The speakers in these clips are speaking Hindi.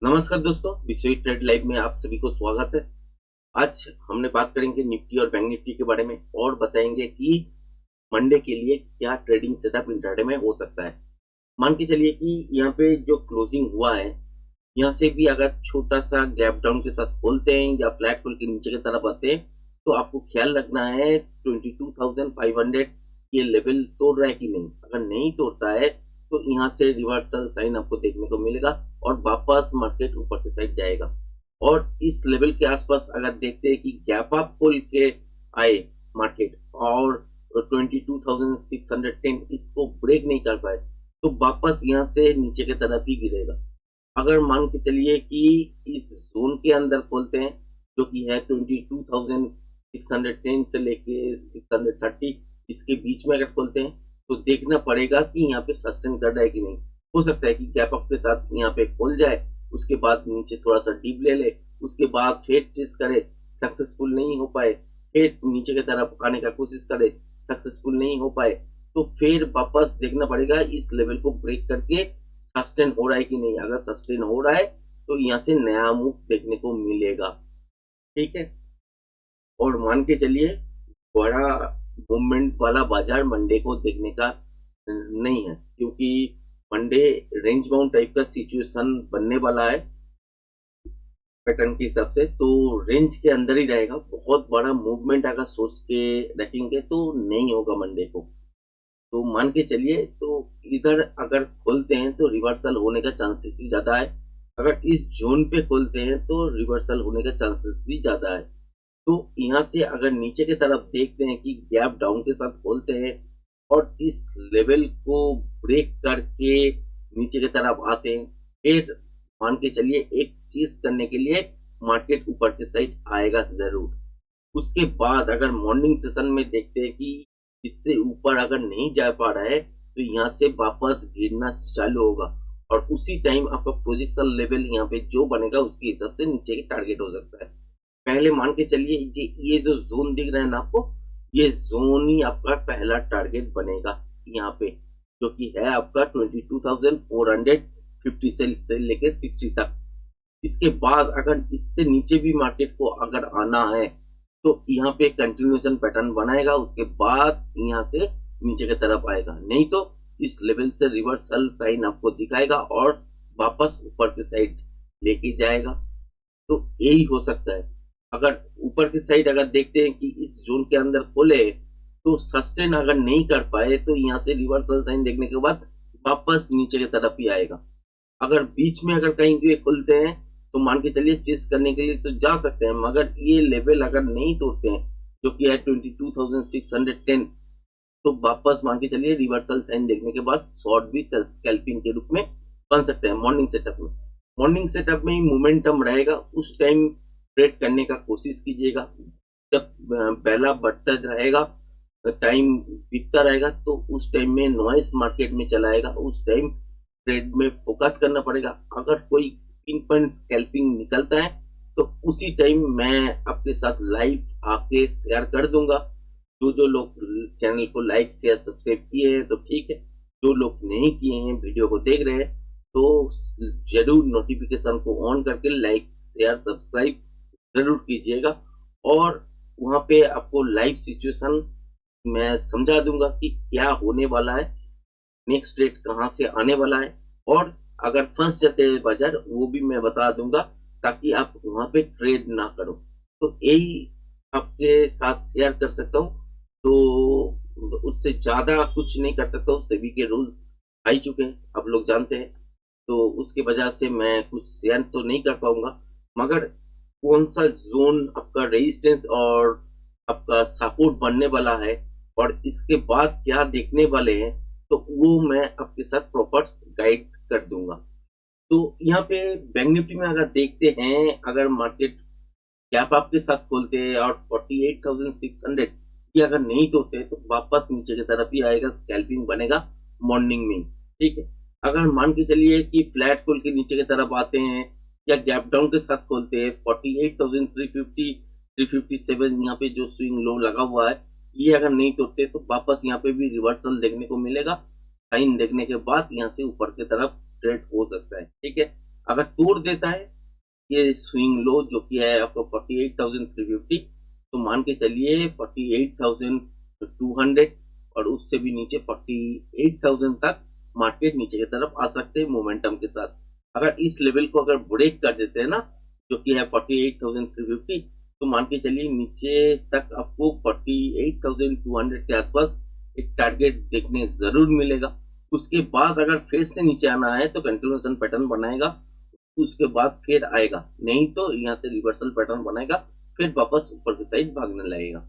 नमस्कार दोस्तों, विश्व ट्रेड लाइव में आप सभी को स्वागत है। आज हमने बात करेंगे निफ्टी और बैंक निफ्टी के बारे में और बताएंगे कि मंडे के लिए क्या ट्रेडिंग सेटअप इंट्राडे में हो सकता है। मान के चलिए कि यहाँ पे जो क्लोजिंग हुआ है, यहाँ से भी अगर छोटा सा गैप डाउन के साथ खोलते हैं या फ्लैट खोल के नीचे की तरफ आते हैं, तो आपको ख्याल रखना है 22,500 ये लेवल तोड़ रहा है कि नहीं। अगर नहीं तोड़ता है तो यहाँ से रिवर्सल साइन आपको देखने को मिलेगा और वापस मार्केट ऊपर की साइड जाएगा। और इस लेवल के आसपास अगर देखते हैं कि गैप अप खोल के आए मार्केट और 22,610 इसको ब्रेक नहीं कर पाए, तो वापस यहाँ से नीचे की तरफ ही गिरेगा। अगर मान के चलिए कि इस जोन के अंदर खोलते हैं, जो कि है 22,610 से लेके 630, इसके बीच में अगर खोलते हैं तो देखना पड़ेगा कि यहाँ पे सस्टेन कर रहा है कि नहीं। हो सकता है कि गैप अप के साथ यहाँ पे खोल जाए, उसके बाद नीचे थोड़ा सा डीप ले ले, उसके बाद फिर चेस करे, सक्सेसफुल नहीं हो पाए, फिर नीचे की तरफ आने का कोशिश करे, सक्सेसफुल नहीं हो पाए, तो फिर वापस देखना पड़ेगा इस लेवल को ब्रेक करके सस्टेन हो रहा है कि नहीं। अगर सस्टेन हो रहा है तो यहाँ से नया मूव देखने को मिलेगा। ठीक है, और मान के चलिए बड़ा मूवमेंट वाला बाजार मंडे को देखने का नहीं है, क्योंकि मंडे रेंज बाउंड टाइप का सिचुएशन बनने वाला है पैटर्न के हिसाब से, तो रेंज के अंदर ही रहेगा। बहुत बड़ा मूवमेंट अगर सोच के रखेंगे तो नहीं होगा मंडे को। तो मान के चलिए, तो इधर अगर खोलते हैं तो रिवर्सल होने का चांसेस ही ज्यादा है। अगर इस जोन पे खोलते हैं तो रिवर्सल होने का चांसेस भी ज्यादा है। तो यहाँ से अगर नीचे की तरफ देखते हैं कि गैप डाउन के साथ खोलते हैं और इस लेवल को ब्रेक करके नीचे की तरफ आते हैं, फिर मान के चलिए एक चीज करने के लिए मार्केट ऊपर की साइड आएगा जरूर। उसके बाद अगर मॉर्निंग सेशन में देखते हैं कि इससे ऊपर अगर नहीं जा पा रहा है, तो यहाँ से वापस गिरना चालू होगा और उसी टाइम आपका पोजिशन लेवल यहाँ पे जो बनेगा उसके हिसाब से नीचे की टारगेट हो सकता है। पहले मान के चलिए ये जो जोन दिख रहा है ना आपको, ये जोन ही आपका पहला टारगेट बनेगा यहाँ पे, जो कि है आपका 22,450 से लेके 60 तक। इसके बाद अगर इससे नीचे भी मार्केट को अगर आना है तो यहाँ पे कंटिन्यूएशन पैटर्न बनाएगा, उसके बाद यहाँ से नीचे की तरफ आएगा, नहीं तो इस लेवल से रिवर्सल साइन आपको दिखाएगा और वापस ऊपर की साइड लेके जाएगा। तो यही हो सकता है। अगर ऊपर की साइड अगर देखते हैं कि इस जोन के अंदर खोले तो सस्टेन अगर नहीं कर पाए तो यहाँ से रिवर्सल साइन देखने के बाद वापस नीचे की तरफ ही आएगा। अगर बीच में अगर कहीं भी खुलते हैं तो मान के चलिए चेस करने के लिए तो जा सकते हैं, मगर ये लेवल अगर नहीं तोड़ते हैं जो कि है 22,610, तो वापस मान के चलिए रिवर्सल साइन देखने के बाद शॉर्ट भी स्कैल्पिंग के रूप में बन सकते हैं। मॉर्निंग सेटअप में ही मोमेंटम रहेगा, उस टाइम ट्रेड करने का कोशिश कीजिएगा। जब पहला बढ़ता रहेगा, टाइम बीतता रहेगा, तो उस टाइम में नॉइस मार्केट में चलाएगा, उस टाइम ट्रेड में फोकस करना पड़ेगा। अगर कोई पिन पॉइंट स्कैल्पिंग निकलता है तो उसी टाइम मैं आपके साथ लाइव आके शेयर कर दूंगा। जो लोग चैनल को लाइक शेयर सब्सक्राइब किए हैं तो ठीक है, जो लोग नहीं किए हैं वीडियो को देख रहे हैं तो जरूर नोटिफिकेशन को ऑन करके लाइक शेयर सब्सक्राइब जरूर कीजिएगा। और वहां पे आपको लाइव सिचुएशन मैं समझा दूंगा कि क्या होने वाला है, नेक्स्ट रेट कहाँ से आने वाला है, और अगर फंस जाते हैं बाजार वो भी मैं बता दूंगा, ताकि आप वहां पे ट्रेड ना करो। तो यही आपके साथ शेयर कर सकता हूँ। तो उससे ज्यादा कुछ नहीं कर सकता हूँ, सेबी के रूल्स आ ही चुके हैं, आप लोग जानते हैं। तो उसकी वजह से मैं कुछ शेयर तो नहीं कर पाऊंगा, मगर कौन सा जोन आपका रेजिस्टेंस और आपका सपोर्ट बनने वाला है और इसके बाद क्या देखने वाले हैं, तो वो मैं आपके साथ प्रॉपर गाइड कर दूंगा। तो यहाँ पे बैंक निफ्टी में अगर देखते हैं, अगर मार्केट गैप अप के साथ खोलते हैं और 48,600 ये अगर नहीं तोड़ते तो वापस नीचे की तरफ ही आएगा, स्कैल्पिंग बनेगा मॉर्निंग में। ठीक है, अगर मान के चलिए कि फ्लैट खोल के नीचे की तरफ आते हैं या गैप डाउन के साथ खोलते हैं 48,350 357 यहाँ पे जो स्विंग लो लगा हुआ है, ये अगर नहीं तोड़ते तो वापस यहाँ पे भी रिवर्सल देखने को मिलेगा। साइन देखने के बाद यहाँ से ऊपर की तरफ ट्रेड हो सकता है। ठीक है, अगर तोड़ देता है ये स्विंग लो जो कि है आपको 48,350, तो मान के चलिए 48,200 और उससे भी नीचे 48,000 तक मार्केट नीचे की तरफ आ सकते हैं मोमेंटम के साथ। अगर इस लेवल को अगर ब्रेक कर देते हैं ना, जो कि है 48,350, तो मान के चलिए नीचे तक आपको 48,200 के आसपास एक टारगेट देखने जरूर मिलेगा। उसके बाद अगर फिर से नीचे आना है तो कंटिन्यूएशन पैटर्न बनाएगा, उसके बाद फिर आएगा, नहीं तो यहाँ से रिवर्सल पैटर्न बनाएगा, फिर वापस ऊपर की साइड भागने लगेगा।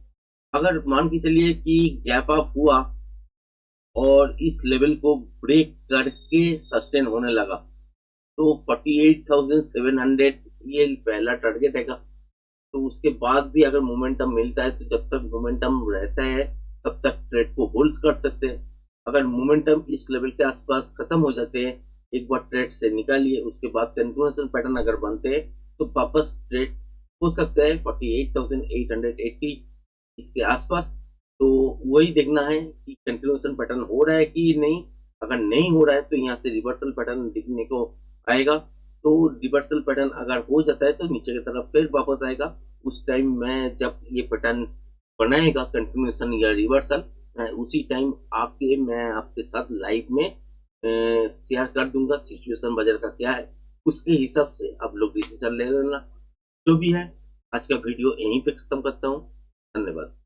अगर मान के चलिए कि गैप अप हुआ और इस लेवल को ब्रेक करके सस्टेन होने लगा, तो 48,700 ये पहला टारगेट है। तो उसके बाद भी अगर मोमेंटम मिलता है तो जब तक मोमेंटम रहता है तब तक ट्रेड को होल्ड कर सकते हैं। अगर मोमेंटम इस लेवल के आसपास खत्म हो जाते हैं, एक बार ट्रेड से निकालिए, उसके बाद कंटिन्यूएशन पैटर्न अगर बनते हैं तो वापस ट्रेड हो सकता है 48,880 इसके आसपास। तो वही देखना है कि कंटिन्यूएशन पैटर्न हो रहा है कि नहीं। अगर नहीं हो रहा है तो यहाँ से रिवर्सल पैटर्न दिखने को आएगा। तो रिवर्सल पैटर्न अगर हो जाता है तो नीचे की तरफ फिर वापस आएगा। उस टाइम मैं जब ये पैटर्न बनाएगा कंटिन्यूएशन या रिवर्सल, मैं उसी टाइम मैं आपके साथ लाइव में शेयर कर दूंगा सिचुएशन बाजार का क्या है, उसके हिसाब से आप लोग डिसीजन ले लेना। जो भी है, आज का वीडियो यहीं पे खत्म करता हूँ। धन्यवाद।